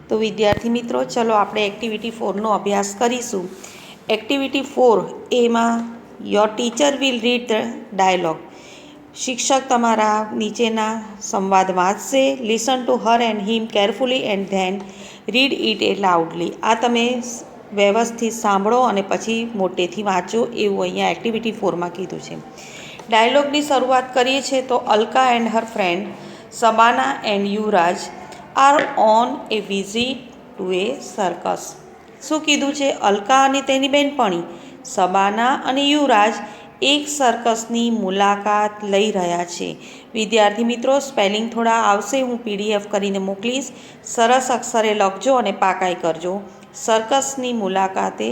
તો વિદ્યાર્થી મિત્રો, ચલો આપણે એક્ટિવિટી 4નો અભ્યાસ કરીશું. એક્ટિવિટી 4 એમાં your teacher will read the dialogue. શિક્ષક તમારા નીચેના સંવાદ વાંચશે. Listen to her and him carefully and then read it A loudly. આ તમે વ્યવસ્થિત સાંભળો અને પછી મોટેથી વાંચો, એવું અહીંયા એક્ટિવિટી 4માં કીધું છે. ડાયલોગની શરૂઆત કરીએ છીએ તો Alka and her friend Sabana and Yuvraj are on A visit to A circus. શું કીધું છે? અલકા અને તેની બહેનપણી સબાના અને યુવરાજ એક સર્કસની મુલાકાત લઈ રહ્યા છે. વિદ્યાર્થી મિત્રો, સ્પેલિંગ થોડા આવશે, હું PDF કરીને મોકલીશ. સરસ અક્ષરે લખજો અને પાકાઈ કરજો. સર્કસની મુલાકાતે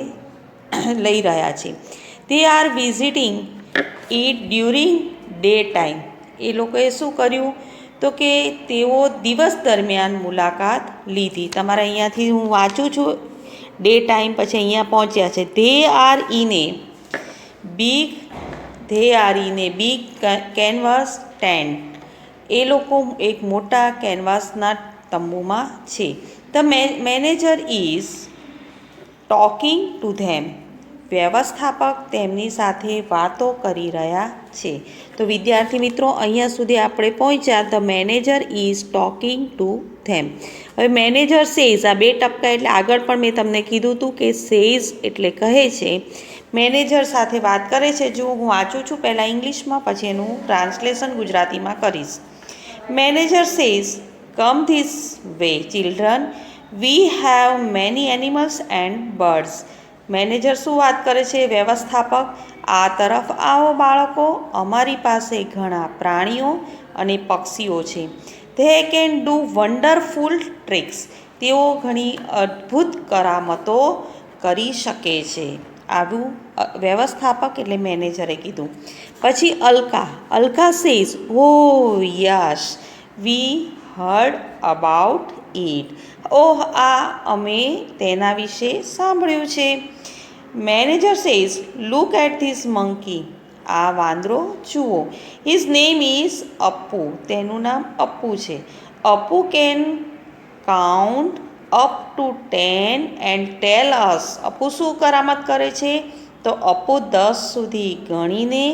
લઈ રહ્યા છે. They are visiting it during day time. એ લોકોએ શું કર્યું? તો કે તેઓ દિવસ દરમિયાન મુલાકાત લીધી. તમારે અહીંયાથી હું વાંચું છું, ડે ટાઈમ પછી અહીંયા પહોંચ્યા છે. They are in a big canvas tent. એ લોકો એક મોટા કેનવાસના તંબુમાં છે. The manager is talking to them. વ્યવસ્થાપક તેમની સાથે વાતો કરી રહ્યા છે. તો વિદ્યાર્થી મિત્રો, અહીંયા સુધી આપણે પહોંચ્યા. The manager is talking to ધેમ. હવે મેનેજર સેઝ, આ બે ટપકા એટલે આગળ પણ મેં તમને કીધું હતું કે સેઝ એટલે કહે છે. મેનેજર સાથે વાત કરે છે. જો હું વાંચું છું પહેલાં ઇંગ્લિશમાં, પછી એનું ટ્રાન્સલેશન ગુજરાતીમાં કરીશ. Manager says, come this way children, we have many animals and birds. Manager શું વાત કરે છે? વ્યવસ્થાપક, આ તરફ આવો બાળકો, અમારી પાસે ઘણા પ્રાણીઓ અને પક્ષીઓ છે. They can do wonderful tricks. તેઓ ઘણી અદ્ભુત કરામતો કરી શકે છે. આવું વ્યવસ્થાપક એટલે મેનેજરે કીધું. પછી Alka says, oh yes, we heard about it. ઓહ, આ અમે તેના વિશે સાંભળ્યું છે. Manager says, look at this monkey. આ વાંદરો જુઓ. His name is Appu. તેનું નામ અપ્પુ છે. Appu can count up to 10 and tell us. Appu શું કરામત કરે છે? તો અપ્પુ 10 સુધી ગણીને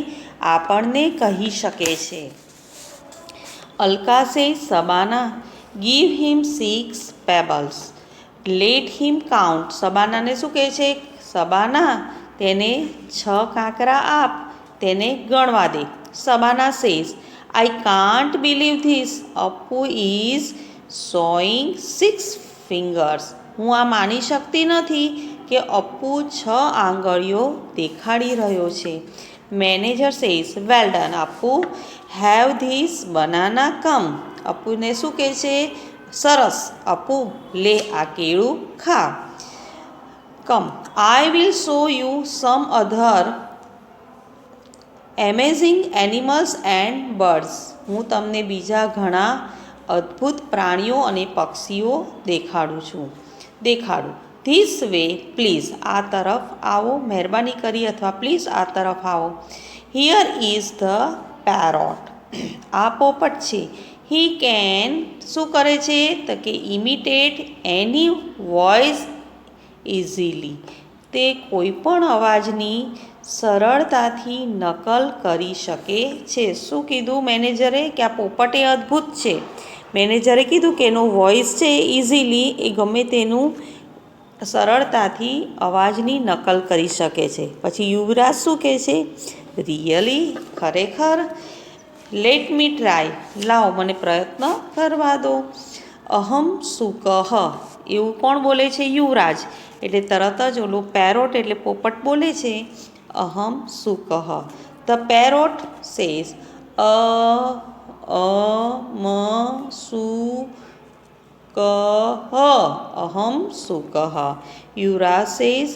આપણને કહી શકે છે. Alka says, Sabana, give him 6 pebbles. Let him count. સબાનાને શું કહે છે? સબાના, તેને 6 કાંકરા આપ, તેને ગણવા દે. Sabana says, I can't believe this, Appu is showing 6 fingers. હું આ માની શકતી નથી કે અપ્પુ 6 આંગળીઓ દેખાડી રહ્યો છે. Manager says, well done Appu, have this banana come. અપ્પુને શું કહે છે? સરસ અપ્પુ, લે આ કેળું ખા. Come, I will show you some other amazing animals and birds. હું તમને બીજા ઘણા અદ્ભુત પ્રાણીઓ અને પક્ષીઓ દેખાડું. This way please. આ તરફ આવો, મહેરબાની કરી, અથવા પ્લીઝ આ તરફ આવો. Here is the parrot. આ પોપટ છે. હી કેન શું કરે છે? તો કે ઇમિટેટ એની વોઇસ ઇઝીલી. તે કોઈ પણ અવાજની સરળતાથી નકલ કરી શકે છે. શું કીધું મેનેજરે? કે આ પોપટ એ અદ્ભુત છે. મેનેજરે કીધું કે એનો વોઇસ છે ઇઝીલી, એ ગમે તેનું સરળતાથી અવાજની નકલ કરી શકે છે. પછી યુવરાજ શું કહે છે? રિયલી, ખરેખર. લેટ મી ટ્રાય, લાવ મને પ્રયત્ન કરવા દો. અહમ સુકહ. એવું કોણ બોલે છે? યુવરાજ. એટલે તરત જ ઓલો પેરોટ એટલે પોપટ બોલે છે, અહમ સુકહ. ધ પેરોટ સેઝ, અમ સુ કહ, અહમ સુકહ. Yuvraj says,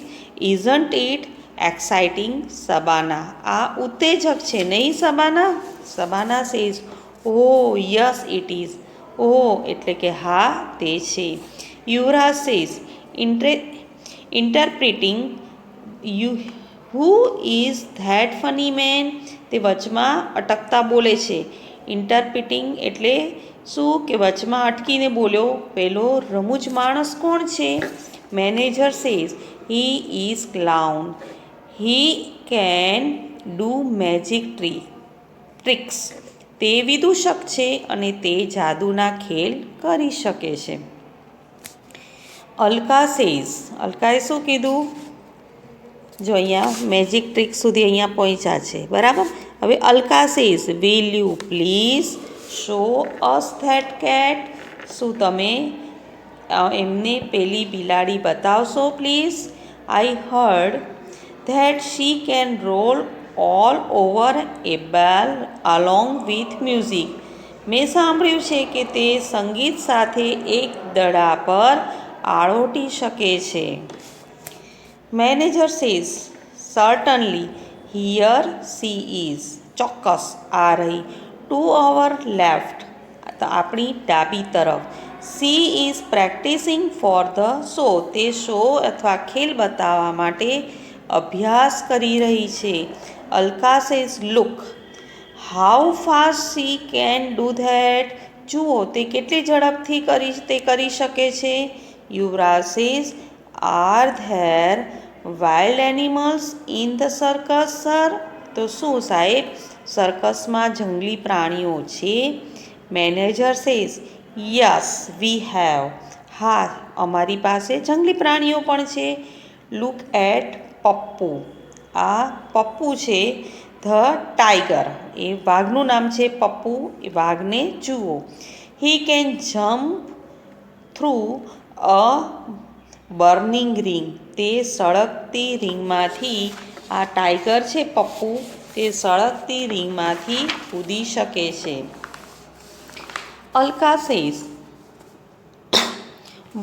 isn't it exciting Sabana. આ ઉત્તેજક છે નહીં Sabana? Sabana says, oh yes it is. ઓહ એટલે કે હા, તે છે. Yuvraj says, interrupting you, who is that funny man. તે વચમાં અટકતા બોલે છે. ઇન્ટરપ્રિટિંગ એટલે શું કે વચમાં અટકીને બોલ્યો પેલો રમૂજ માણસ કોણ છે? Manager says he is clown. He can do magic tricks. તે વિદૂષક છે અને તે જાદુના ખેલ કરી શકે છે. અલકા સેઝ, અલકાએ શું કીધું? જો અહીંયા મેજિક ટ્રિક સુધી અહીંયા પહોંચ્યા છે, બરાબર. હવે Alka says will you please show us that cat. શું તમે એમને પેલી બિલાડી બતાવશો please? I heard that she can roll all over a bell along with music. મેં સાંભળ્યું છે કે તે સંગીત સાથે એક દડા પર આળોટી શકે છે. Manager says સર્ટનલી here she is. ચોક્કસ આ રહી. ટુ અવર લેફ્ટ, તો આપણી ડાબી તરફ. She is practising for the show. તે શો અથવા ખેલ બતાવવા માટે અભ્યાસ કરી રહી છે. Alka says look how fast she can do that. જુઓ તે કેટલી ઝડપથી કરી શકે છે. Yuvraj says are there wild animals in the circus sir. તો શું સાહેબ સર્કસમાં જંગલી પ્રાણીઓ છે? Manager says yes we have. હા અમારી પાસે જંગલી પ્રાણીઓ પણ છે. Look at Pappu. આ પપ્પુ છે ધ ટાઈગર. એ વાઘનું નામ છે પપ્પુ. એ વાઘને જુઓ. He can jump through a burning ring. તે સળગતી રિંગમાંથી, આ ટાઈગર છે પપ્પુ, તે સળગતી રિંગમાંથી કૂદી શકે છે. Alka says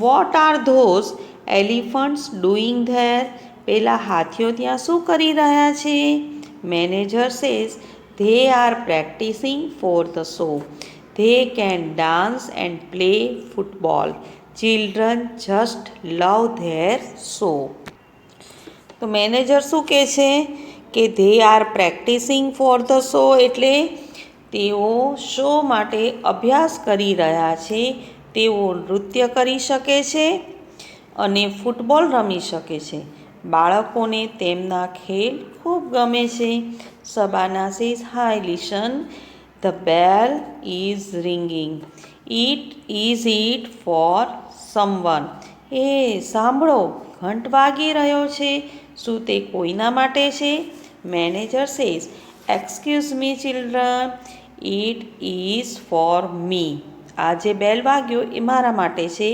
what are those elephants doing there. પેલા હાથીઓ ત્યાં શું કરી રહ્યા છે? Manager says they are practising for the show. They can dance and play football. Children just love there show. તો મેનેજર શું કહે છે કે they are practising for the show એટલે તેઓ શો માટે અભ્યાસ કરી રહ્યા છે. તેઓ નૃત્ય કરી શકે છે અને ફૂટબોલ રમી શકે છે. બાળકોને તેમના ખેલ ખૂબ ગમે છે. Shabana says hi listen the bell is ringing. It for someone. એ સાંભળો ઘંટ વાગી રહ્યો છે. શું તે કોઈના માટે છે? Manager says excuse me children it is for me. આ જે બેલ વાગ્યો એ મારા માટે છે.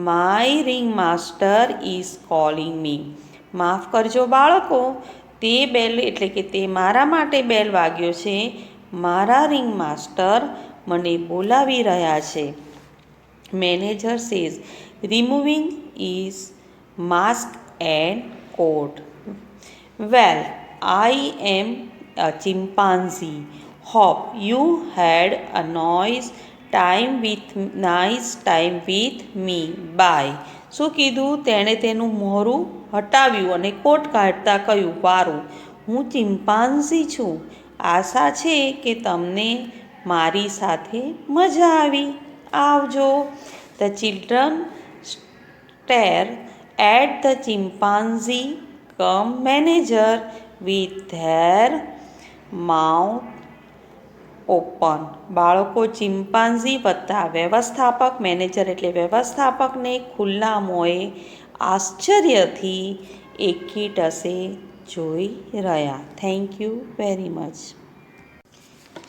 My ring master is calling me. માફ કરજો બાળકો, તે બેલ એટલે કે તે મારા માટે બેલ વાગ્યો છે. મારા રિંગ માસ્ટર મને બોલાવી રહ્યા છે. Manager says removing his mask and coat. Well I am a chimpanzee. Hope you had a nice time with me. Bye. શું કીધું? તેણે તેનું મોઢું હટાવ્યું અને કોટ કાઢતા કહ્યું, વારું, હું ચિમ્પાન્ઝી છું. આશા છે કે તમને મારી સાથે મજા આવી. આવજો. The children stare at the chimpanzee cum manager with their mouth open. બાળકો ચિમ્પાન્ઝી વત્તા વ્યવસ્થાપક, મેનેજર એટલે વ્યવસ્થાપકને ખુલ્લા મોંએ આશ્ચર્યથી એકી ટસે જોઈ રહ્યા. Thank you very much.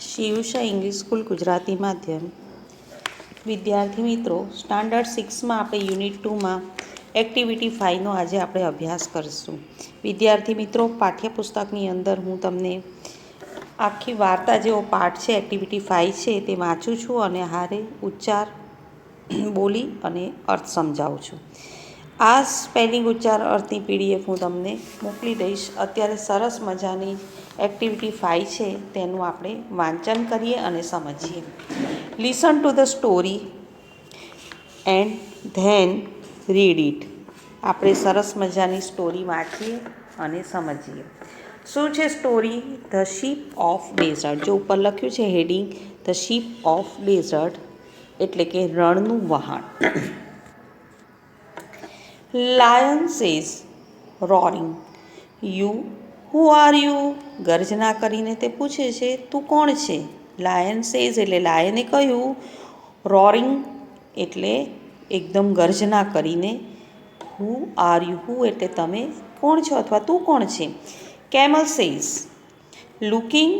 Shivsha English school Gujarati માધ્યમ. વિદ્યાર્થી મિત્રો, સ્ટાન્ડર્ડ 6માં આપણે યુનિટ 2માં એક્ટિવિટી 5નો આજે આપણે અભ્યાસ કરીશું. વિદ્યાર્થી મિત્રો, પાઠ્યપુસ્તકની અંદર હું તમને આખી વાર્તા જેવો પાઠ છે, એક્ટિવિટી 5 છે, તે વાંચું છું અને હારે ઉચ્ચાર બોલી અને અર્થ સમજાવું છું. આ સ્પેલિંગ ઉચ્ચાર અર્થની પીડીએફ હું તમને મોકલી દઈશ. અત્યારે સરસ મજાની એક્ટિવિટી 5 છે, તેનું આપણે વાંચન કરીએ અને સમજીએ. Listen to the story and then read it. આપણે સરસ મજાની સ્ટોરી વાંચીએ અને સમજીએ. શું છે story? The ship of desert. જો ઉપર લખ્યું છે heading the ship of desert એટલે કે રણનું વહાણ. Lion says roaring you who are you. ગર્જના કરીને તે પૂછે છે તું કોણ છે. લાયન સેઝ એટલે લાયને કહ્યું, રોરિંગ એટલે એકદમ ગર્જના કરીને, હુ આર યુ હુ એટલે તમે કોણ છો અથવા તું કોણ છે. Camel says looking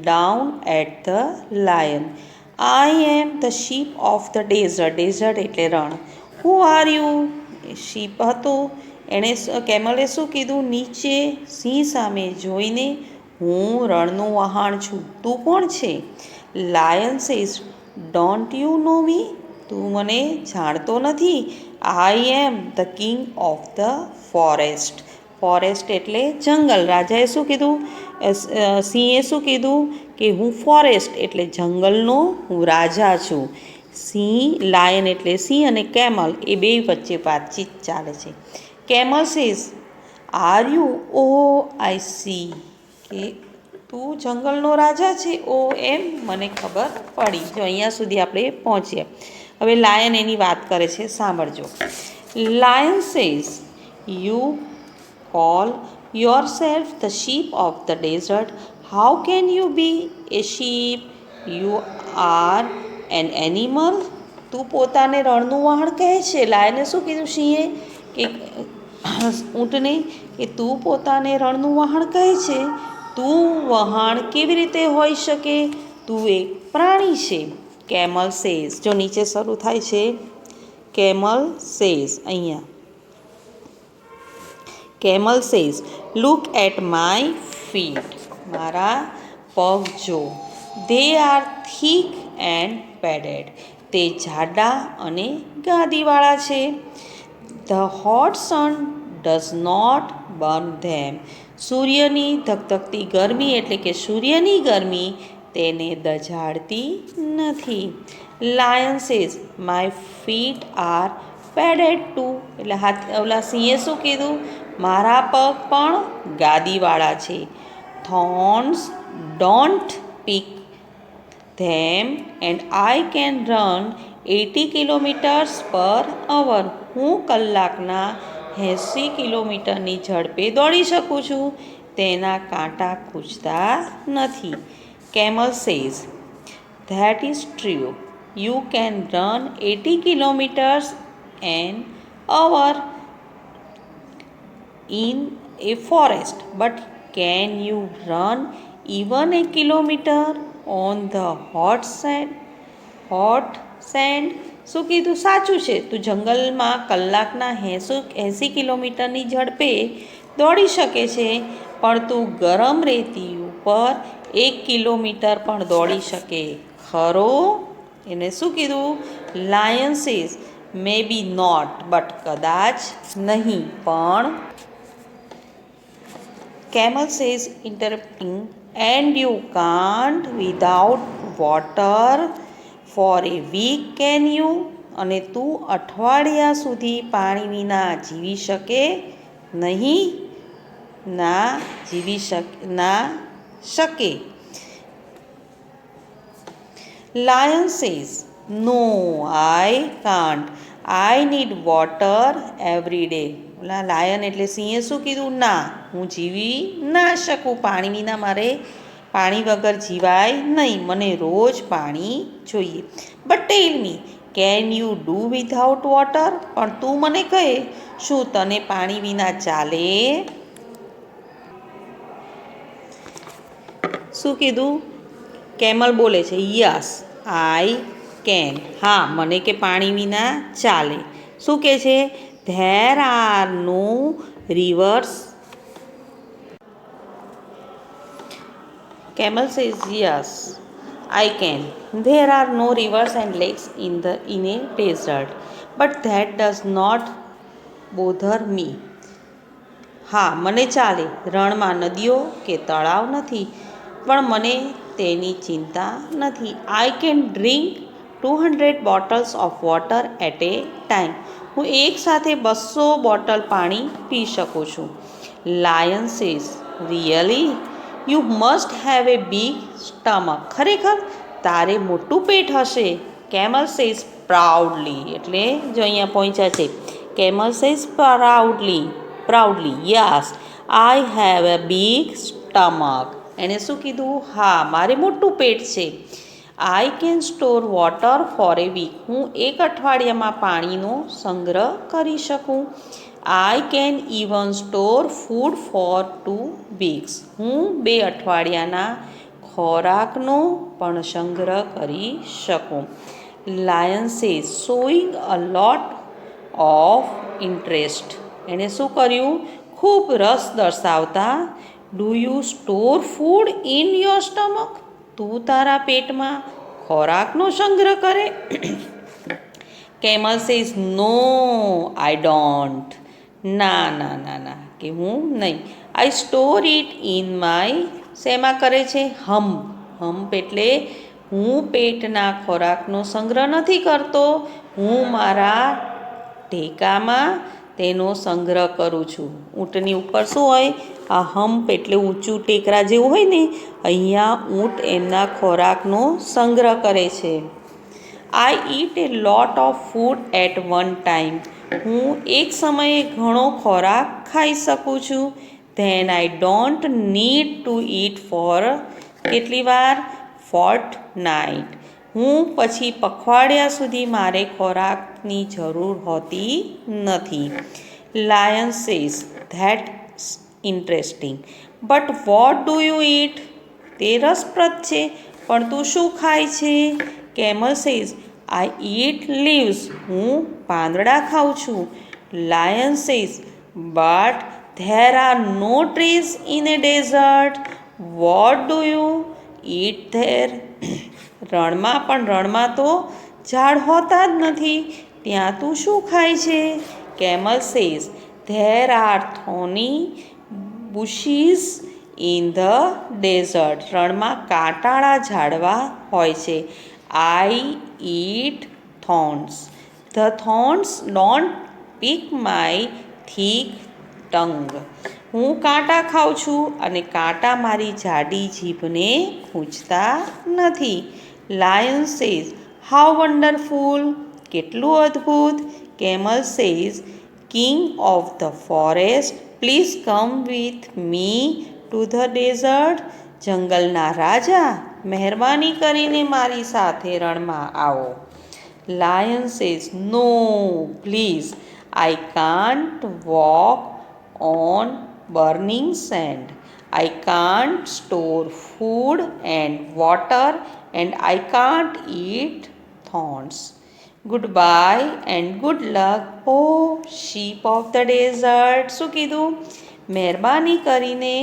down at the lion I am the ship of the desert. Desert એટલે રણ. હુ આર યુ શીપ હતો એણે કેમલે શું કીધું, નીચે સિંહ સામે જોઈને હું રણનું વહાણ છું, તું કોણ છે. Lion says don't you know me. તું મને જાણતો નથી. I am the king of the forest. Forest એટલે જંગલ. રાજાએ શું કીધું, સિંહે શું કીધું કે હું ફોરેસ્ટ એટલે જંગલનો હું રાજા છું. સિંહ, લાયન એટલે સિંહ અને કેમલ એ બે વચ્ચે વાતચીત ચાલે છે. Camel says are you oh I see. કે તું જંગલનો રાજા છે. ઓ એમ મને ખબર પડી. જો અહીંયા સુધી આપણે પહોંચ્યા. હવે લાયન એની વાત કરે છે, સાંભળજો. Lion says you call yourself the ship of the desert. How can you be a ship. You are an animal. તું પોતાને રણનું વહાણ કહે છે. લાયને શું કીધું સિંહે કે ઊંટને કે તું પોતાને રણનું વહાણ કહે છે. તું વહાણ કેવી રીતે હોઈ શકે, તું એક પ્રાણી છે. કેમલ સેઝ, જો નીચે શરૂ થાય છે કેમલ સેઝ. અહીંયા camel says look at my feet. મારા પગ જો. They are thick and padded. તે જાડા અને ગાદીવાળા છે. The hot sun does not burn them. સૂર્યની ધગધગતી ગરમી એટલે કે સૂર્યની ગરમી તેને દઝાડતી નથી. Lion says my feet are padded too. એટલે ઓલા સિંહે શું કીધું, મારા પગ પણ ગાદીવાળા છે. Thorns don't peak them and I can run 80 kilometres પર અવર. હું કલાકના 80 કિલોમીટરની ઝડપે દોડી શકું છું. તેના કાંટા ખૂંચતા નથી. Camel says that is true. You can run 80 kilometres an hour in a forest, but can you run even a kilometer on the hot sand? શું કીધું, સાચું છે. તું જંગલમાં કલાકના 80 કિલોમીટરની ઝડપે દોડી શકે છે, પણ તું ગરમ રેતી ઉપર 1 કિલોમીટર પણ દોડી શકે ખરો. એને શું કીધું, lion says maybe not, but કદાચ નહીં પણ. Camel says, interrupting, and you can't without water for a week, can you? અને તું અઠવાડિયા સુધી પાણી વિના જીવી શકે નહીં. ના શકે. Lion says, no, I can't. I need water every day. Ola lion એટલે સિંહે શું કીધું, ના, હું જીવી ના શકું. પાણી વિના મારે પાણી વગર જીવાય નહીં. મને રોજ પાણી જોઈએ. But tell me, can you do without water. પણ તું મને કહે, શું તને પાણી વિના ચાલે. શું કીધું, કેમલ બોલે છે, યસ આઈ કેન. હા, મને કે પાણી વિના ચાલે. શું કહે છે, there are no rivers. Camel says, yes, I can. There are no rivers and lakes in a desert, but that does not bother me. હા, મને ચાલે. રણમાં નદીઓ કે તળાવ નથી, પણ મને તેની ચિંતા નથી. I can drink 200 bottles of water at a time. હું એક સાથે 200 બોટલ પાણી પી શકું છું. Lion says, really? You must have a big stomach. ખરેખર તારે મોટું પેટ હશે. કેમલ સેઝ પ્રાઉડલી, એટલે જો અહીંયા પહોંચ્યા છે. Camel says proudly yes I have a big stomach. એણે શું કીધું? હા, મારે મોટું પેટ છે. I can store water for a week. હું એક અઠવાડિયામાં પાણીનો સંગ્રહ કરી શકું. I can even store food for 2 weeks. હું 2 અઠવાડિયાના ખોરાકનો પણ સંગ્રહ કરી શકું. Lion says showing a lot of interest. એણે શું કર્યું? ખૂબ રસ દર્શાવતા. Do you store food in your stomach? તું તારા પેટમાં ખોરાકનો સંગ્રહ કરે? Camel says no I don't. ના કે હું નહીં. I store it in my, શેમાં કરે છે? હમ્પ એટલે હું પેટના ખોરાકનો સંગ્રહ નથી કરતો, હું મારા ટેકામાં તેનો સંગ્રહ કરું છું. ઊંટની ઉપર શું હોય? આ હમ્પ એટલે ઊંચું ટેકરા જેવું હોય ને, અહીંયા ઊંટ એમના ખોરાકનો સંગ્રહ કરે છે. I eat a lot of food at one time. હું એક સમયે ઘણો ખોરાક ખાઈ શકું છું. Then I don't need to eat for, કેટલી વાર? ફોર્ટનાઇટ. હું પછી પખવાડિયા સુધી મારે ખોરાકની જરૂર હોતી નથી. Lion says that's interesting but what do you eat? તે રસપ્રદ છે, પણ તું શું ખાય છે? Camel says I eat leaves. હું પાંદડા ખાઉં છું. Lion says but there are no trees in a desert. What do you eat there? રણમાં તો ઝાડ હોતા જ નથી, ત્યાં તું શું ખાય છે? Camel says there are thorny bushes in the desert. રણમાં કાંટાળા ઝાડવા હોય છે. I eat thorns. The thorns don't prick my thick tongue. હું કાંટા ખાઉં છું અને કાંટા મારી જાડી જીભને ખૂંચતા નથી. લાયન સેઝ હાઉ વન્ડરફુલ, કેટલું અદ્ભુત. Camel says king of the forest please come with me to the desert. જંગલના રાજા, મહેરબાની કરીને મારી સાથે રણમાં આવો. Lion says no please, I can't walk on burning sand. I can't store food and water and I can't eat thorns. Goodbye and good luck O ship of the desert. શું કીધું? મહેરબાની કરીને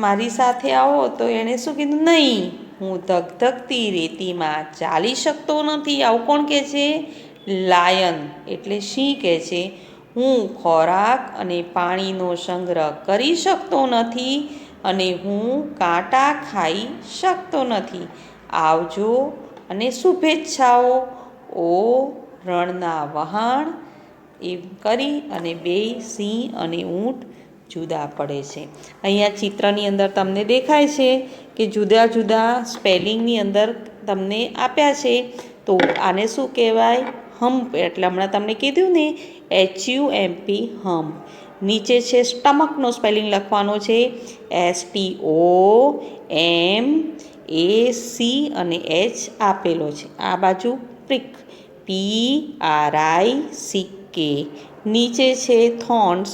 મારી સાથે આવો. તો એણે શું કીધું? નહીં, હું ધગધગતી રેતીમાં ચાલી શકતો નથી. આવું કોણ કહે છે? લાયન એટલે સિંહ કહે છે. હું ખોરાક અને પાણીનો સંગ્રહ કરી શકતો નથી અને હું કાંટા ખાઈ શકતો નથી. આવજો અને શુભેચ્છાઓ ઓ રણના વહાણ. એમ કરી અને બેય સિંહ અને ઊંટ જુદા પડે છે. અહીંયા ચિત્રની અંદર તમને દેખાય છે કે જુદા જુદા સ્પેલિંગની અંદર તમને આપ્યા છે. તો આને શું કહેવાય? હમ્પ. એટલે હમણાં તમને કીધું ને, HUMP હમ્પ. નીચે છે સ્ટમકનો સ્પેલિંગ લખવાનો છે, STOMAC અને H આપેલો છે. આ બાજુ પ્રિક, PRICK. નીચે છે થોર્ન્સ,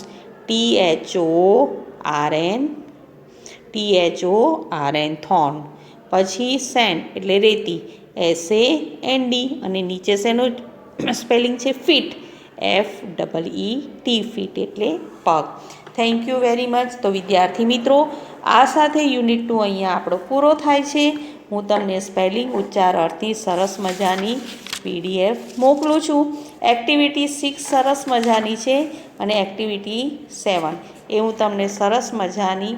THORN થોર્ન. પછી સેન્ડ એટલે રેતી, SAND. અને નીચે શેનું સ્પેલિંગ છે? ફીટ, FEET ફીટ એટલે પગ. Thank you very much. તો વિદ્યાર્થી મિત્રો, આ સાથે યુનિટ 2 અહીંયા આપણો પૂરો થાય છે. હું તમને સ્પેલિંગ ઉચ્ચાર અર્થની સરસ મજાની PDF મોકલું છું. એક્ટિવિટી 6 સરસ મજાની છે અને એક્ટિવિટી 7 એ હું તમને સરસ મજાની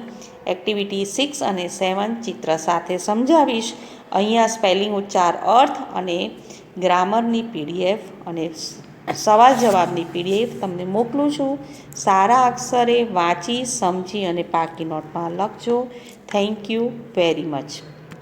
એક્ટિવિટી 6 અને 7 ચિત્ર સાથે સમજાવીશ. અહીંયા સ્પેલિંગ ઉચ્ચાર અર્થ અને ગ્રામરની PDF અને સવાલ જવાબની PDF તમને મોકલું છું. સારા અક્ષરે વાંચી સમજી અને પાકી નોટમાં લખજો. Thank you very much.